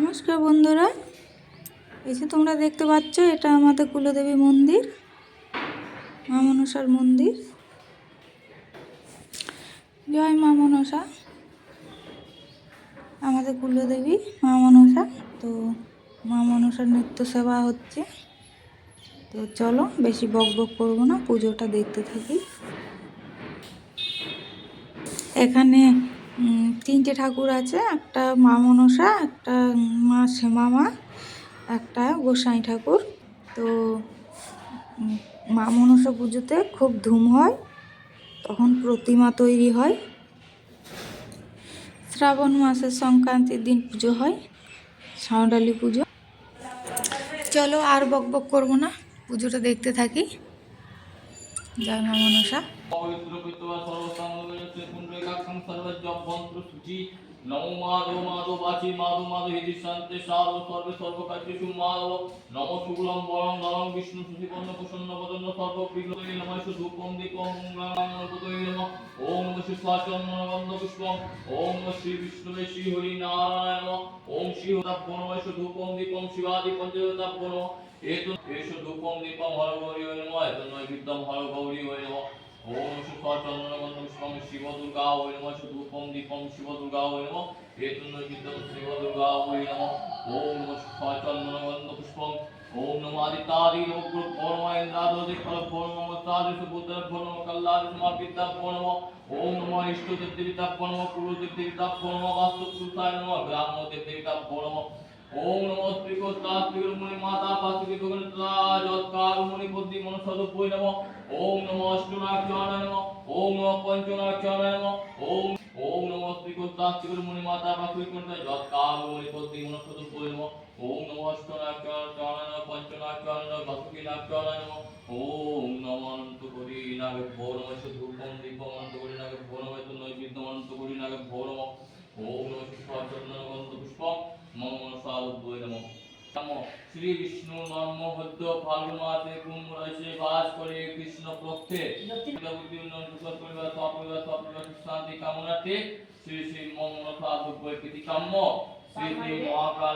নমস্কার বন্ধুরা, এই যে তোমরা দেখতে পাচ্ছ এটা আমাদের কুলদেবী মন্দির, মা মনসার মন্দির। জয় মা মনসা, আমাদের কুলদেবী মা মনসা। তো মা মনসার নিত্য সেবা হচ্ছে। তো চলো বেশি বক বক করবো না, পুজোটা দেখতে থাকি। এখানে তিনটে ঠাকুর আছে, একটা মা মনসা, একটা মা শ্যামা মা, একটা গোসাই ঠাকুর। তো মা মনসা পুজোতে খুব ধুম হয়, তখন প্রতিমা তৈরি হয়। শ্রাবণ মাসের সংক্রান্তির দিন পুজো হয়, সাঁওতালি পুজো। চলো আর বক বক করবো না, পুজোটা দেখতে থাকি। জয় মা মনসা। নমো মাধব মাধব বাচি মাধব মাধব হিদি শান্তে সাধব সর্বে সর্বকার্যেষু মাধব নমো শুক্লম বরং ধরং বিষ্ণু সুশীপন্ন প্রসন্ন বদন সর্ববিঘ্নৈ নমঃ ধূপম দীপম গণপতয়ে নমঃ ওম নমঃ শিবাচন্দ্রগন্ধ পুষ্পম ওম নমঃ শ্রী বিষ্ণুবে শ্রী হরি নারায়ণ নমঃ ওম শ্রী হতাভ্যো নমঃ ধূপম দীপম শিবাদি পঞ্চতাভ্যো নমঃ এষ ধূপম দীপম হর গৌরী নমঃ এত নৈবেদ্যম হর গৌরী নমঃ ওম চন্দ্রগন্ধ পুষ্পম শিব দুর্গা ওই নমঃ ধূপম দীপম শিব দুর্গা ওই নমঃ এতন্নবিদ্যম শিব দুর্গা ওই নমঃ ওম চন্দ্রগন্ধ পুষ্পম ওম নমঃ আদিত্যাদি লোকগুরু নমঃ ইন্দ্রাদি ফলভ্যো নমঃ তাদিশ বুদ্ধভ্যো নমঃ কল্যাণ সমাপিতাভ্যো নমঃ ওম নমঃ ইষ্টদেবতাভ্যো নমঃ কুলদেবতাভ্যো নমঃ বাস্তুপুরুষায় নমঃ ব্রাহ্মদেবতাভ্যো নমঃ ওম নমঃ শ্রীকোত্তাস্ত্রীগুরুমণি মাতা পাশুকি গগনতলা যৎকারুমণি বুদ্ধি মনসদুভ্যৈ নমঃ ওম নমঃ অষ্টনারায়ণায় নমঃ ওম নমঃ পঞ্চনারায়ণায় নমঃ ওম নমঃ শ্রীকোত্তাস্ত্রীগুরুমণি মাতা পাশুকি গগনতলা যৎকারুমণি বুদ্ধি মনসদুভ্যৈ নমঃ ওম নমঃ অষ্টনারায়ণায় নমঃ পঞ্চনারায়ণায় নমঃ বাসুকি নারায়ণায় নমঃ ওম নমঃ অনন্তকোটি নাগভ্যো নমঃ ধূপম দীপম অনন্তকোটি নাগভ্যো নমঃ নৈবেদ্যম অনন্তকোটি নাগভ্যো নমঃ ওম নমঃ চন্দনগন্ধ পুষ্পম মম মনসাবুদ্ধয়ে নমঃ। নমঃ শ্রী বিষ্ণু নম হদ্য ফাল্গুন মাসে কুম্ভ রাশিতে বাস করে কৃষ্ণ পক্ষে শান্তি কামনাতে শ্রী শ্রী মম মনসাবুদ্ধয়ে প্রীতি কাম্য শ্রী শ্রী মহাকাল